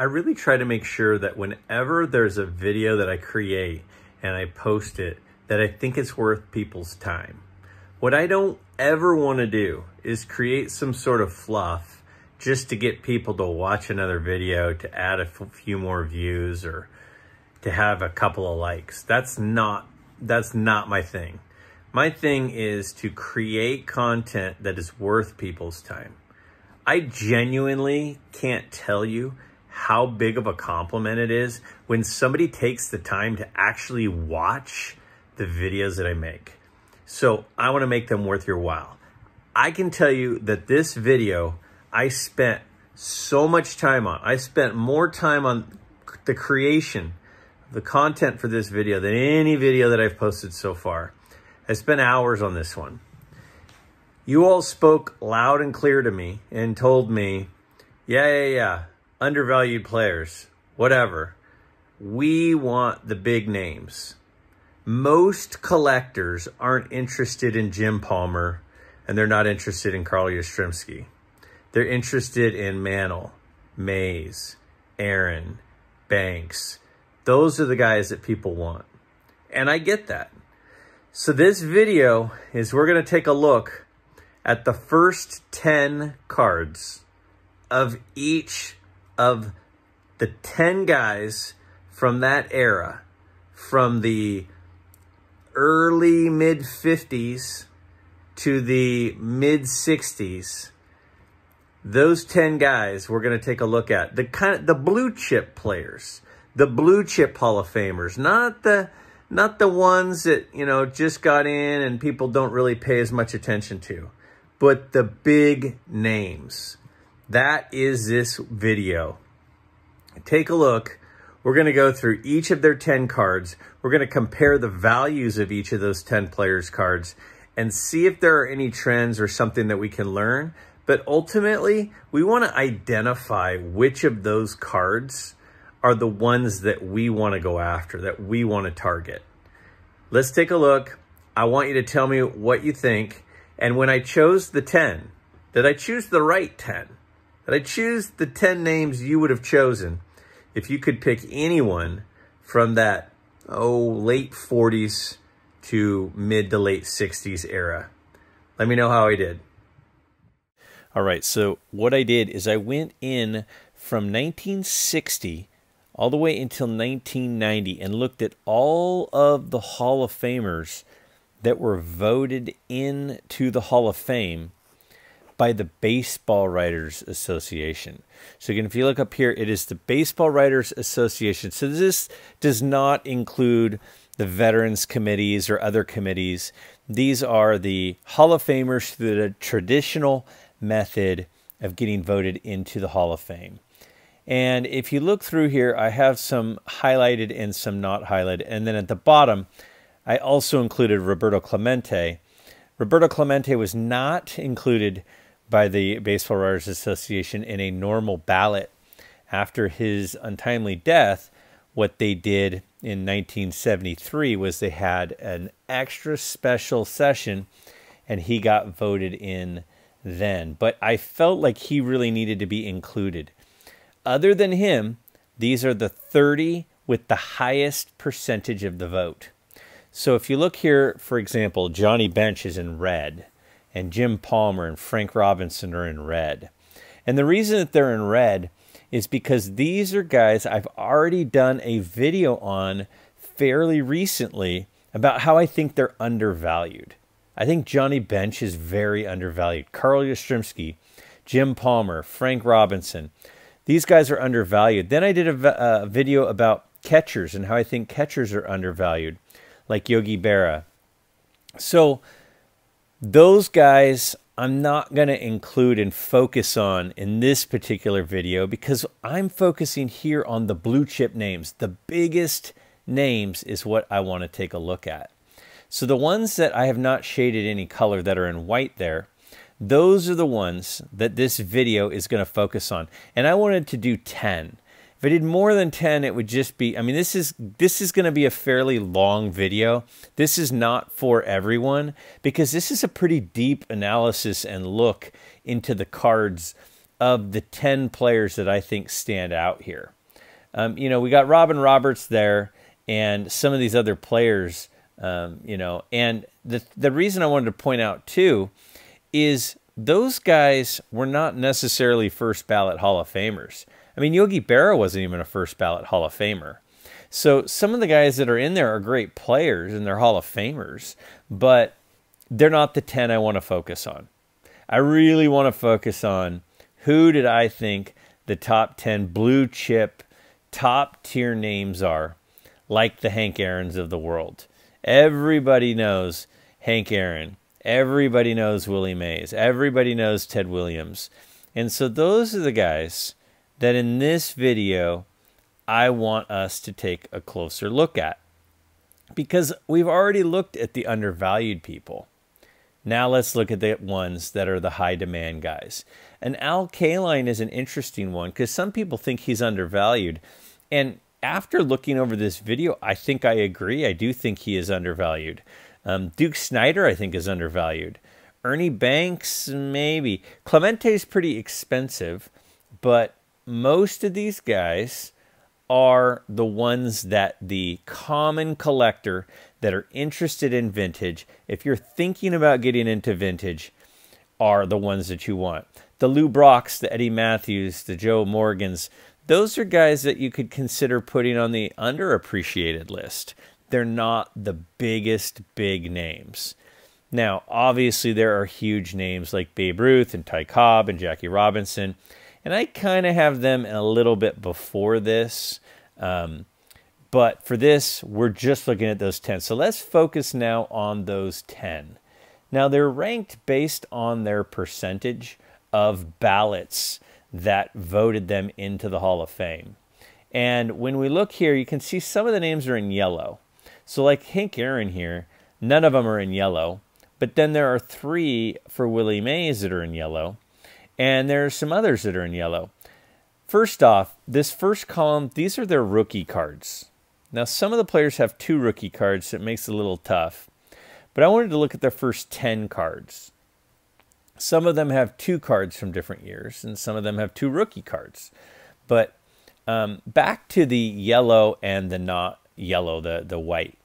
really try to make sure that whenever there's a video that I create and I post it, that I think it's worth people's time. What I don't ever want to do is create some sort of fluff just to get people to watch another video, to add a few more views, or to have a couple of likes. That's not my thing. My thing is to create content that is worth people's time. I genuinely can't tell you how big of a compliment it is when somebody takes the time to actually watch the videos that I make. So I want to make them worth your while. I can tell you that this video, I spent so much time on. I spent more time on the creation of the content for this video than any video that I've posted so far. I spent hours on this one. You all spoke loud and clear to me and told me, yeah, undervalued players, whatever. We want the big names. Most collectors aren't interested in Jim Palmer, and they're not interested in Carl Yastrzemski. They're interested in Mantle, Mays, Aaron, Banks. Those are the guys that people want. And I get that. So this video is we're going to take a look at the first 10 cards of each of the 10 guys from that era, from the early mid-50s to the mid-60s. Those 10 guys we're going to take a look at. The blue chip players, the blue chip Hall of Famers, not the ones that, you know, just got in and people don't really pay as much attention to, but the big names. That is this video. Take a look. We're going to go through each of their 10 cards. We're going to compare the values of each of those 10 players' cards and see if there are any trends or something that we can learn. But ultimately, we want to identify which of those cards are the ones that we want to go after, that we want to target. Let's take a look. I want you to tell me what you think. And when I chose the 10, did I choose the right 10? Did I choose the 10 names you would have chosen if you could pick anyone from that, late 40s to mid to late 60s era? Let me know how I did. All right, so what I did is I went in from 1960 all the way until 1990 and looked at all of the Hall of Famers that were voted into the Hall of Fame by the Baseball Writers Association. So again, if you look up here, it is the Baseball Writers Association. So this does not include the Veterans Committees or other committees. These are the Hall of Famers through the traditional method of getting voted into the Hall of Fame. And if you look through here, I have some highlighted and some not highlighted. And then at the bottom, I also included Roberto Clemente. Roberto Clemente was not included by the Baseball Writers Association in a normal ballot. After his untimely death, what they did in 1973 was they had an extra special session and he got voted in then. But I felt like he really needed to be included. Other than him, these are the 30 with the highest percentage of the vote. So if you look here, for example, Johnny Bench is in red, and Jim Palmer and Frank Robinson are in red. And the reason that they're in red is because these are guys I've already done a video on fairly recently about how I think they're undervalued. I think Johnny Bench is very undervalued. Carl Yastrzemski, Jim Palmer, Frank Robinson. These guys are undervalued. Then I did a video about catchers and how I think catchers are undervalued, like Yogi Berra. So those guys I'm not going to include and focus on in this particular video because I'm focusing here on the blue chip names. The biggest names is what I want to take a look at. So the ones that I have not shaded any color that are in white there, those are the ones that this video is going to focus on. And I wanted to do 10. If I did more than 10, it would just be, I mean, this is going to be a fairly long video. This is not for everyone because this is a pretty deep analysis and look into the cards of the 10 players that I think stand out here. You know, we got Robin Roberts there and some of these other players, you know, and the reason I wanted to point out too is those guys were not necessarily first ballot Hall of Famers. I mean, Yogi Berra wasn't even a first ballot Hall of Famer. So some of the guys that are in there are great players and they're Hall of Famers, but they're not the 10 I want to focus on. I really want to focus on who did I think the top 10 blue chip, top tier names are, like the Hank Aaron's of the world. Everybody knows Hank Aaron. Everybody knows Willie Mays. Everybody knows Ted Williams. And so those are the guys that in this video I want us to take a closer look at. Because we've already looked at the undervalued people. Now let's look at the ones that are the high demand guys. And Al Kaline is an interesting one because some people think he's undervalued. And after looking over this video, I think I agree. I do think he is undervalued. Duke Snider, I think, is undervalued. Ernie Banks, maybe. Clemente's pretty expensive, but most of these guys are the ones that the common collector that are interested in vintage, if you're thinking about getting into vintage, are the ones that you want. The Lou Brocks, the Eddie Matthews, the Joe Morgans, those are guys that you could consider putting on the underappreciated list. They're not the biggest big names. Now, obviously, there are huge names like Babe Ruth and Ty Cobb and Jackie Robinson, and I kind of have them a little bit before this. But for this, we're just looking at those 10. So let's focus now on those 10. Now, they're ranked based on their percentage of ballots that voted them into the Hall of Fame. And when we look here, you can see some of the names are in yellow. So like Hank Aaron here, none of them are in yellow. But then there are 3 for Willie Mays that are in yellow. And there are some others that are in yellow. First off, this first column, these are their rookie cards. Now, some of the players have 2 rookie cards, so it makes it a little tough. But I wanted to look at their first 10 cards. Some of them have 2 cards from different years, and some of them have 2 rookie cards. But back to the yellow and the not yellow, the white.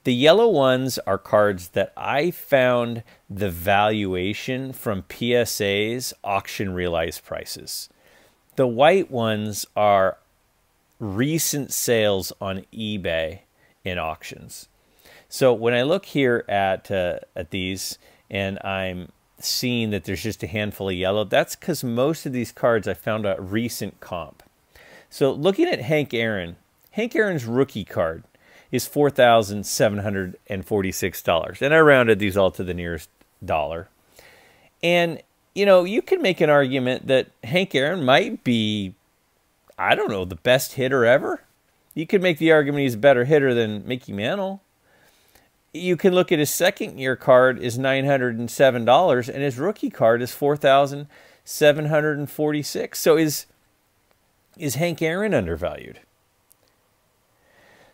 The yellow ones are cards that I found the valuation from PSA's auction realized prices. The white ones are recent sales on eBay in auctions. So when I look here at these and I'm seeing that there's just a handful of yellow, that's because most of these cards I found a recent comp. So looking at Hank Aaron, Hank Aaron's rookie card is $4,746. And I rounded these all to the nearest dollar. And, you know, you can make an argument that Hank Aaron might be, I don't know, the best hitter ever. You could make the argument he's a better hitter than Mickey Mantle. You can look at his second year card is $907 and his rookie card is $4,746. So is Hank Aaron undervalued?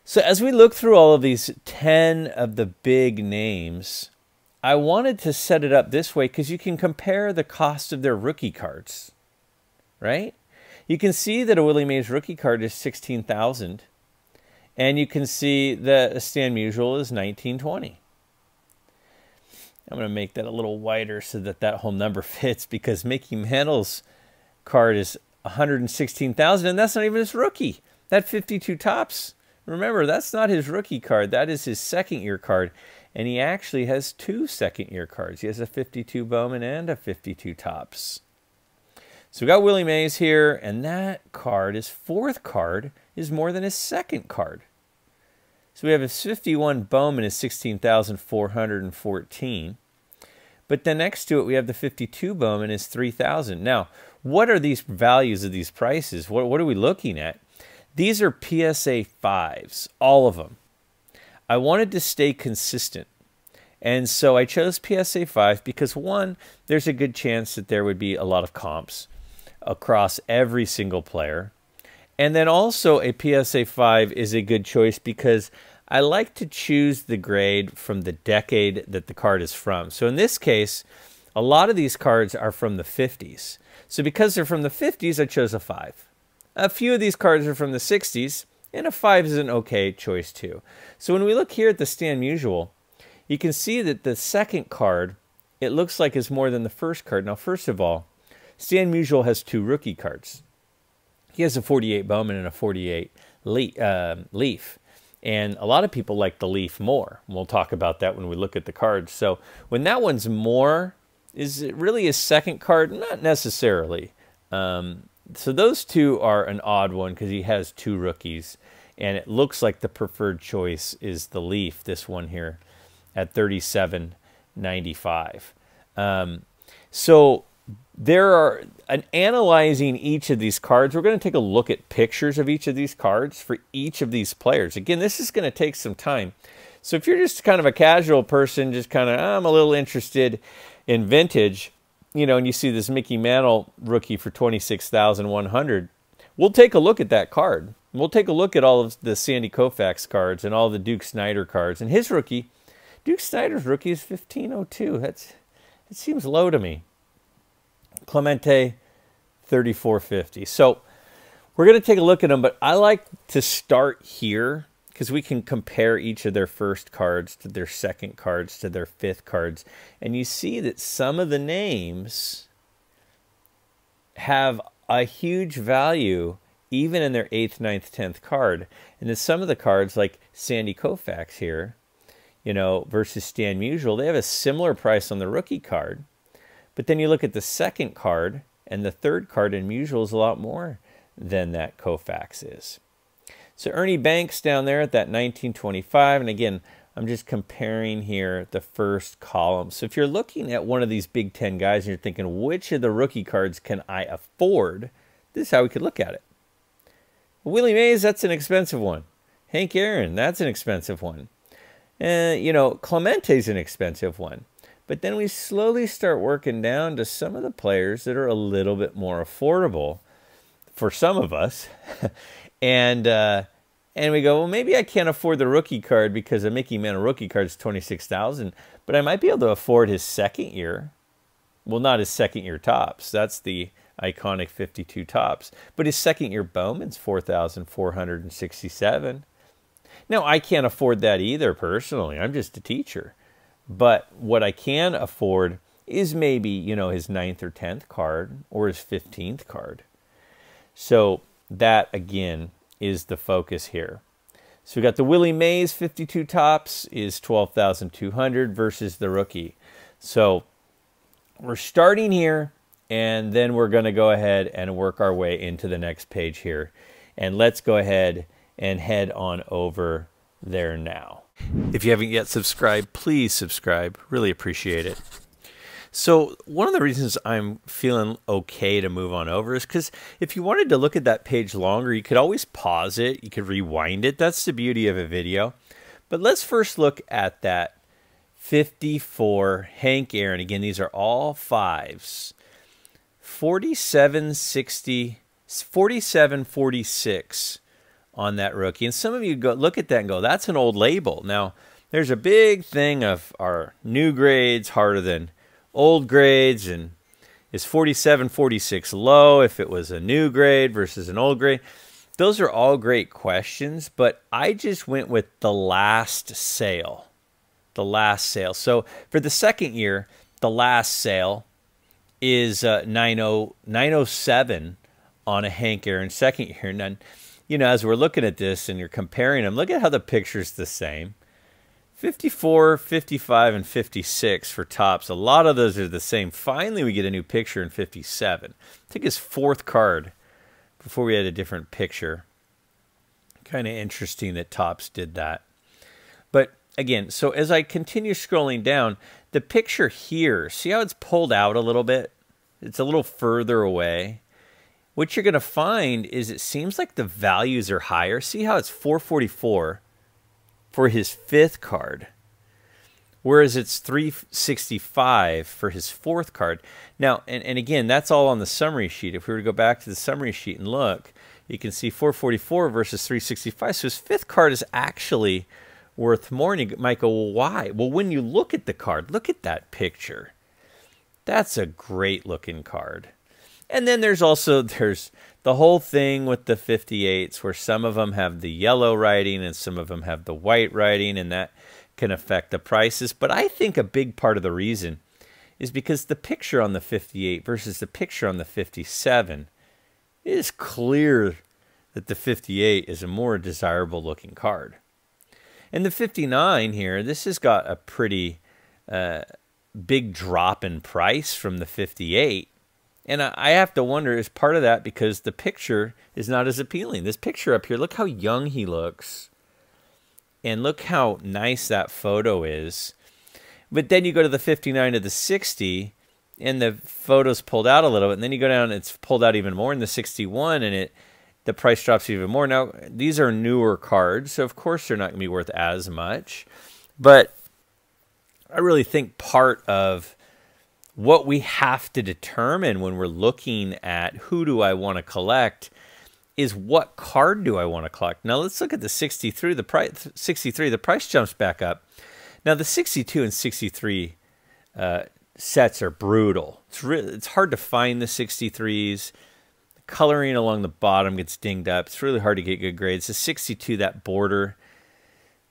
So as we look through all of these 10 of the big names, I wanted to set it up this way because you can compare the cost of their rookie cards, right? You can see that a Willie Mays rookie card is $16,000, and you can see that a Stan Musial is $1920. I'm going to make that a little wider so that that whole number fits because Mickey Mantle's card is $116,000, and that's not even his rookie. That 52 tops. Remember, that's not his rookie card. That is his second-year card. And he actually has 2 second-year cards. He has a 52 Bowman and a 52 Topps. So we got Willie Mays here, and that card, his 4th card, is more than his 2nd card. So we have his 51 Bowman is $16,414. But then next to it, we have the 52 Bowman is $3,000. Now, what are these values of these prices? What are we looking at? These are PSA 5s, all of them. I wanted to stay consistent. And so I chose PSA 5 because, one, there's a good chance that there would be a lot of comps across every single player. And then also a PSA 5 is a good choice because I like to choose the grade from the decade that the card is from. So in this case, a lot of these cards are from the 50s. So because they're from the 50s, I chose a 5. A few of these cards are from the 60s, and a 5 is an okay choice too. So when we look here at the Stan Musial, you can see that the second card, it looks like is more than the first card. Now, first of all, Stan Musial has 2 rookie cards. He has a 48 Bowman and a 48 Leaf. And a lot of people like the Leaf more. We'll talk about that when we look at the cards. So when that one's more, is it really his second card? Not necessarily. So those two are an odd one because he has 2 rookies. And it looks like the preferred choice is the Leaf, this one here, at $37.95. So there are, analyzing each of these cards, we're going to take a look at pictures of each of these cards for each of these players. Again, this is going to take some time. So if you're just kind of a casual person, just kind of, I'm a little interested in vintage, you know, and you see this Mickey Mantle rookie for $26,100, we'll take a look at that card. We'll take a look at all of the Sandy Koufax cards and all the Duke Snider cards. And his rookie, Duke Snider's rookie is $15.02. It seems low to me. Clemente, $34.50. So we're going to take a look at them, but I like to start here because we can compare each of their first cards to their second cards to their fifth cards. And you see that some of the names have a huge value even in their 8th, 9th, 10th card. And then some of the cards like Sandy Koufax here, you know, versus Stan Musial, they have a similar price on the rookie card. But then you look at the second card, and the third card in Musial is a lot more than that Koufax is. So Ernie Banks down there at that 1925, and again, I'm just comparing here the first column. So if you're looking at one of these Big Ten guys and you're thinking, which of the rookie cards can I afford? This is how we could look at it. Willie Mays, that's an expensive one. Hank Aaron, that's an expensive one. You know, Clemente's an expensive one. But then we slowly start working down to some of the players that are a little bit more affordable for some of us. and we go, well, maybe I can't afford the rookie card because a Mickey Mantle rookie card is $26,000, but I might be able to afford his second year. Well, not his second year tops. That's the iconic 52 tops. But his second year Bowman's $4,467. Now, I can't afford that either personally. I'm just a teacher. But what I can afford is maybe, you know, his 9th or 10th card or his 15th card. So that, again, is the focus here. So we got the Willie Mays 52 tops is $12,200 versus the rookie. So we're starting here, and then we're going to go ahead and work our way into the next page here. And let's go ahead and head on over there now. If you haven't yet subscribed, please subscribe. Really appreciate it. So one of the reasons I'm feeling okay to move on over is because if you wanted to look at that page longer, you could always pause it. You could rewind it. That's the beauty of a video. But let's first look at that 54 Hank Aaron. Again, these are all 5s. 47.46 on that rookie. And some of you go look at that and go, that's an old label. Now, there's a big thing of our new grades harder than old grades, and is 47.46 low if it was a new grade versus an old grade? Those are all great questions, but I just went with the last sale. The last sale. So for the second year, the last sale is 907 on a Hank Aaron second year. And then, you know, as we're looking at this and you're comparing them, look at how the picture's the same. 54, 55, and 56 for tops. A lot of those are the same. Finally, we get a new picture in 57. I think his 4th card before we had a different picture. Kind of interesting that Topps did that. But again, so as I continue scrolling down, the picture here, see how it's pulled out a little bit? It's a little further away. What you're going to find is it seems like the values are higher. See how it's 444 for his 5th card, whereas it's 365 for his 4th card. Now, and again, that's all on the summary sheet. If we were to go back to the summary sheet and look, you can see 444 versus 365. So his 5th card is actually worth more. And you might go, well, why? Well, when you look at the card, look at that picture. That's a great looking card. And then there's the whole thing with the 58s where some of them have the yellow writing and some of them have the white writing, and that can affect the prices. But I think a big part of the reason is because the picture on the 58 versus the picture on the 57, it is clear that the 58 is a more desirable looking card. And the 59 here, this has got a pretty big drop in price from the 58. And I have to wonder, is part of that because the picture is not as appealing? This picture up here, look how young he looks. And look how nice that photo is. But then you go to the 59 to the 60, and the photo's pulled out a little bit. And then you go down, it's pulled out even more in the 61, and the price drops even more. Now, these are newer cards, so of course they're not going to be worth as much. But I really think part of what we have to determine when we're looking at who do I want to collect is what card do I want to collect. Now let's look at the 63. The price jumps back up. Now the 62 and 63 sets are brutal. It's hard to find the 63s. The coloring along the bottom gets dinged up. It's really hard to get good grades. The 62, that border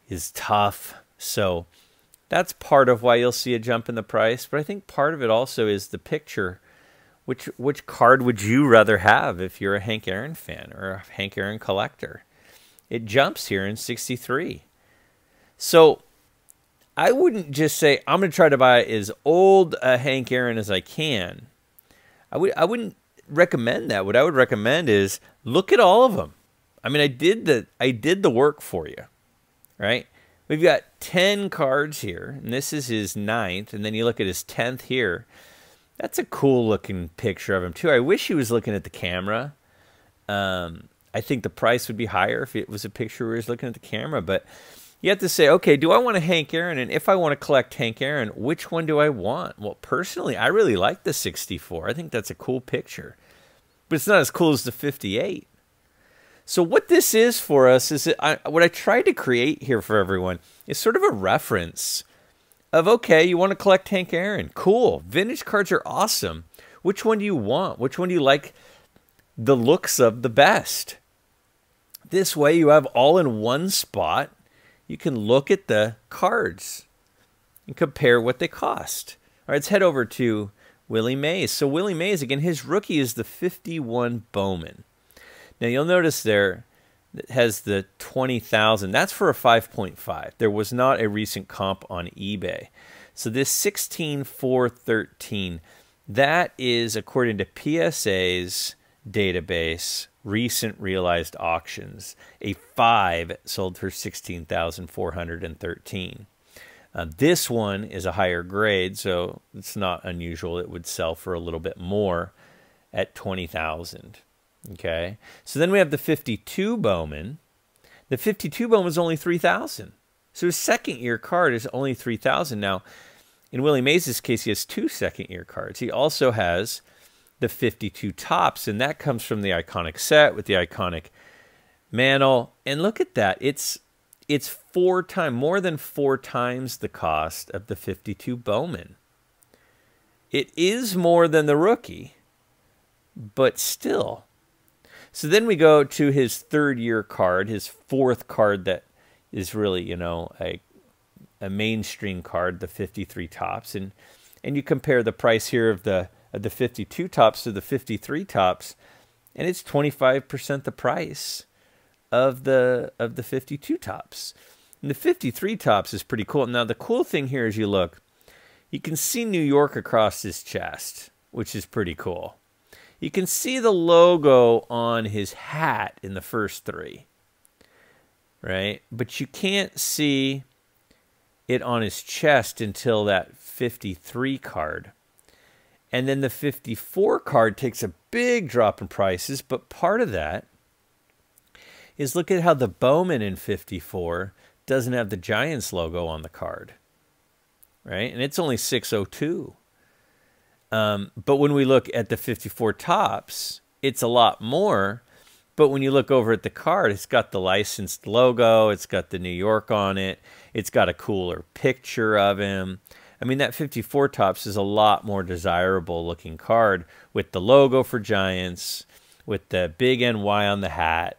is tough. So that's part of why you'll see a jump in the price. But I think part of it also is the picture. Which card would you rather have if you're a Hank Aaron fan or a Hank Aaron collector? It jumps here in 63. So I wouldn't just say, I'm going to try to buy as old a Hank Aaron as I can. I wouldn't recommend that. What I would recommend is look at all of them. I mean, I did the work for you, right? We've got 10 cards here, and this is his 9th, and then you look at his 10th here. That's a cool looking picture of him too. I wish he was looking at the camera. I think the price would be higher if it was a picture where he was looking at the camera, but you have to say, okay, do I want a Hank Aaron? And if I want to collect Hank Aaron, which one do I want? Well, personally, I really like the 64. I think that's a cool picture, but it's not as cool as the 58. So what this is for us is what I tried to create here for everyone is sort of a reference of, okay, you want to collect Hank Aaron. Cool. Vintage cards are awesome. Which one do you want? Which one do you like the looks of the best? This way you have all in one spot. You can look at the cards and compare what they cost. All right, let's head over to Willie Mays. So Willie Mays, again, his rookie is the 51 Bowman. Now you'll notice there it has the 20,000. That's for a 5.5. There was not a recent comp on eBay. So this 16,413, that is according to PSA's database, recent realized auctions. A 5 sold for 16,413. This one is a higher grade, so it's not unusual. It would sell for a little bit more at 20,000. Okay, so then we have the 52 Bowman. The 52 Bowman is only 3,000. So his second-year card is only 3,000. Now, in Willie Mays' case, he has 2 second-year cards. He also has the 52 Tops, and that comes from the iconic set with the iconic mantle. And look at that. It's more than 4 times the cost of the 52 Bowman. It is more than the rookie, but still. So then we go to his third-year card, his 4th card that is really, you know, a mainstream card, the 53 Tops, and you compare the price here of the 52 Tops to the 53 Tops, and it's 25% the price of the 52 Tops. And the 53 Tops is pretty cool. Now the cool thing here is you can see New York across his chest, which is pretty cool. You can see the logo on his hat in the first 3, right? But you can't see it on his chest until that 53 card. And then the 54 card takes a big drop in prices, but part of that is look at how the Bowman in 54 doesn't have the Giants logo on the card, right? And it's only 602. But when we look at the 54 Tops, it's a lot more. But when you look over at the card, it's got the licensed logo. It's got the New York on it. It's got a cooler picture of him. I mean, that 54 tops is a lot more desirable looking card with the logo for Giants, with the big NY on the hat,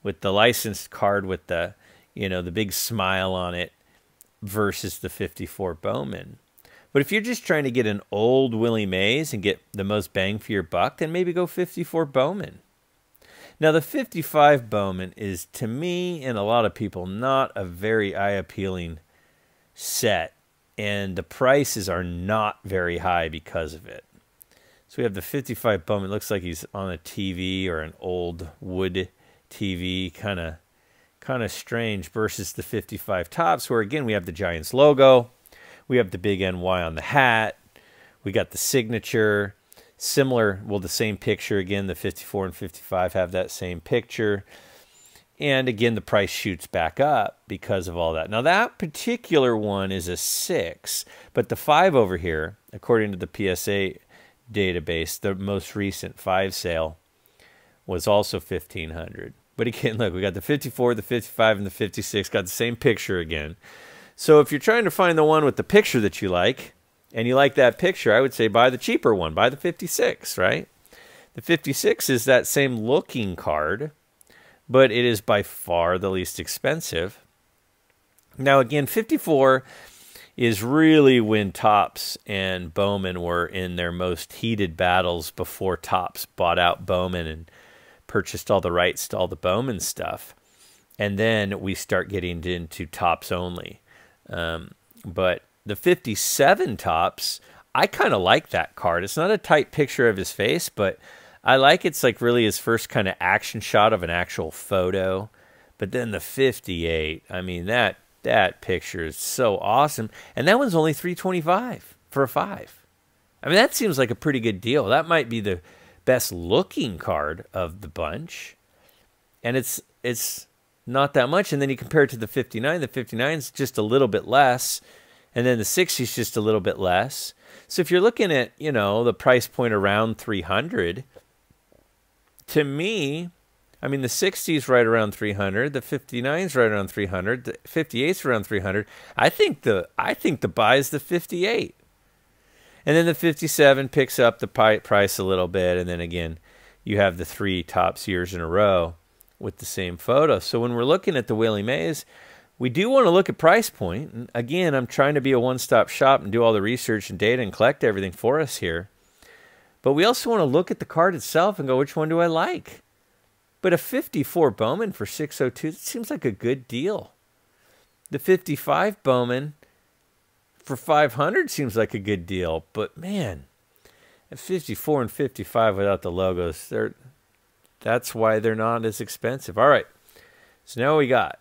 with the licensed card with the, the big smile on it versus the 54 Bowman. But if you're just trying to get an old Willie Mays and get the most bang for your buck, then maybe go 54 Bowman. Now, the 55 Bowman is, to me and a lot of people, not a very eye-appealing set, and the prices are not very high because of it. So we have the 55 Bowman. It looks like he's on a TV or an old wood TV, kind of strange, versus the 55 tops, where again we have the Giants logo, we have the big NY on the hat, we got the signature, similar, well, the same picture again. The 54 and 55 have that same picture, and again the price shoots back up because of all that. Now that particular one is a 6, but the 5 over here, according to the PSA database, the most recent 5 sale was also $1,500. But again, look, we got the 54, the 55, and the 56, got the same picture again. So if you're trying to find the one with the picture that you like, and you like that picture, I would say buy the cheaper one, buy the 56, right? The 56 is that same looking card, but it is by far the least expensive. Now again, 54 is really when Topps and Bowman were in their most heated battles before Topps bought out Bowman and purchased all the rights to all the Bowman stuff. And then we start getting into Topps only. But the 57 Topps, I kind of like that card. It's not a tight picture of his face, but I like it's like really his first kind of action shot of an actual photo. But then the 58, I mean, that picture is so awesome. And that one's only $325 for a 5. I mean, that seems like a pretty good deal. That might be the best looking card of the bunch. And it's not that much. And then you compare it to the 59. The 59 is just a little bit less. And then the 60 is just a little bit less. So if you're looking at, the price point around 300, to me, I mean, the 60 is right around 300. The 59 is right around 300. The 58 is around 300. I think the buy is the 58. And then the 57 picks up the price a little bit. And then again, you have the 3 Topps years in a row with the same photo. So when we're looking at the Willie Mays, we do want to look at price point. And again, I'm trying to be a one-stop shop and do all the research and data and collect everything for us here. But we also want to look at the card itself and go, which one do I like? But a 54 Bowman for $602, that seems like a good deal. The 55 Bowman for $500 seems like a good deal. But man, at 54 and 55 without the logos, that's why they're not as expensive. All right, so now we got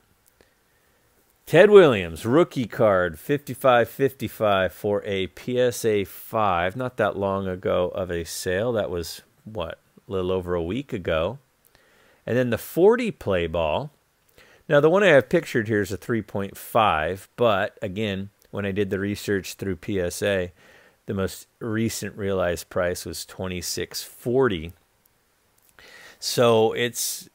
Ted Williams, rookie card, 55-55 for a PSA 5. Not that long ago of a sale. That was, what, a little over a week ago. And then the 40 play ball. Now, the one I have pictured here is a 3.5. But, again, when I did the research through PSA, the most recent realized price was $26.40. So it's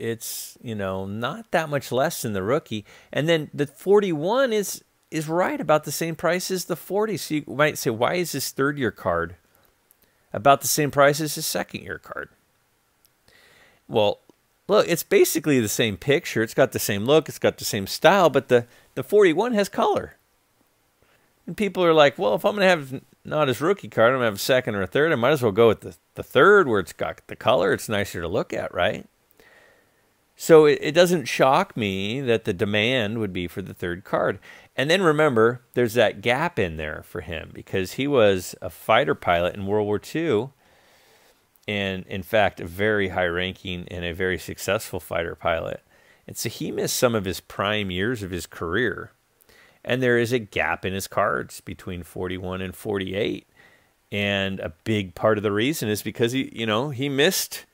not that much less than the rookie. And then the 41 is right about the same price as the 40. So you might say, why is this third-year card about the same price as his second-year card? Well, look, it's basically the same picture. It's got the same look. It's got the same style. But the 41 has color. And people are like, well, if I'm going to have not his rookie card, I'm going to have a second or a third, I might as well go with the third where it's got the color. It's nicer to look at, right? So it doesn't shock me that the demand would be for the third card. And then remember, there's that gap in there for him because he was a fighter pilot in World War II. And in fact, a very high ranking and a very successful fighter pilot. And so he missed some of his prime years of his career. And there is a gap in his cards between 41 and 48. And a big part of the reason is because he missed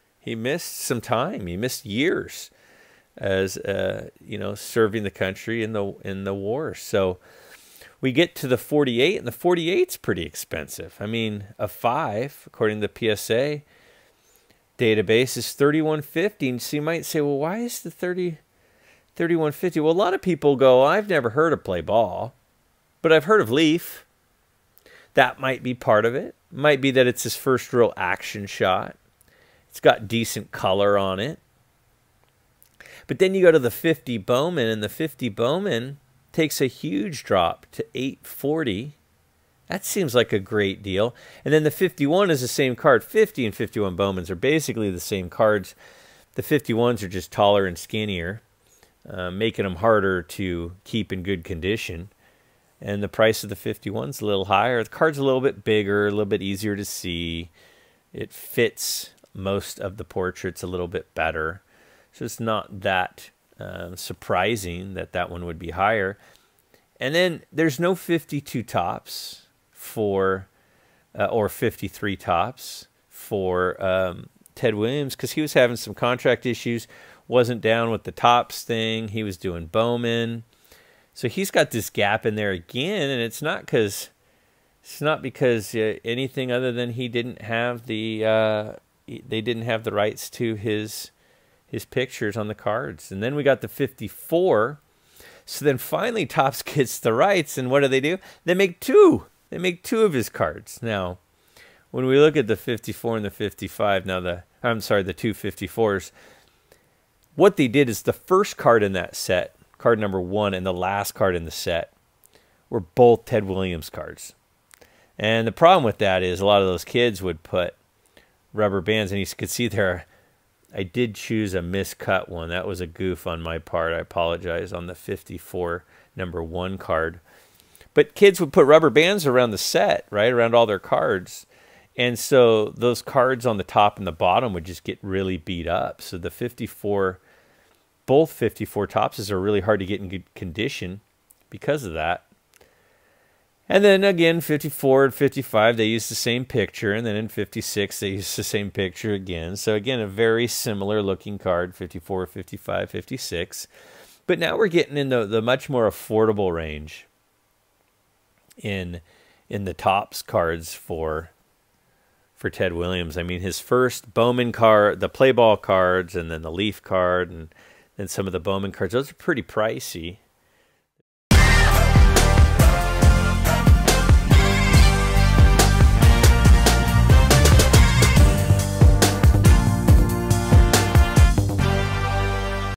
some time. He missed years as serving the country in the war. So we get to the 48, and the 48's pretty expensive. I mean, a 5, according to the PSA database, is $31.50. So you might say, well, why is the $31.50? Well, a lot of people go, I've never heard of play ball, but I've heard of Leaf. That might be part of it. Might be that it's his first real action shot. It's got decent color on it. But then you go to the 50 Bowman, and the 50 Bowman takes a huge drop to $840. That seems like a great deal. And then the 51 is the same card. 50 and 51 Bowmans are basically the same cards. The 51s are just taller and skinnier, making them harder to keep in good condition. And the price of the 51's a little higher. The card's a little bit bigger, a little bit easier to see. It fits most of the portraits a little bit better. So it's not that surprising that that one would be higher. And then there's no 52 tops for, or 53 tops for Ted Williams, because he was having some contract issues, wasn't down with the tops thing. He was doing Bowman. So he's got this gap in there again, and it's not because anything other than he didn't have the they didn't have the rights to his pictures on the cards. And then we got the 54. So then finally Topps gets the rights, and what do? They make two. They make two of his cards. Now, when we look at the 54 and the 55, now the two 54s, what they did is the first card in that set, card number 1, and the last card in the set were both Ted Williams cards. And the problem with that is a lot of those kids would put rubber bands, and you could see there, I did choose a miscut one. That was a goof on my part. I apologize, on the 54 number 1 card. But kids would put rubber bands around the set, right, around all their cards. And so those cards on the top and the bottom would just get really beat up. So the 54, both 54 Toppses are really hard to get in good condition because of that. And then again, 54 and 55, they use the same picture. And then in 56, they use the same picture again. So again, a very similar looking card, 54, 55, 56. But now we're getting in the much more affordable range in the Topps cards for Ted Williams. I mean, his first Bowman card, the play ball cards, and then the Leaf card, and then some of the Bowman cards, those are pretty pricey.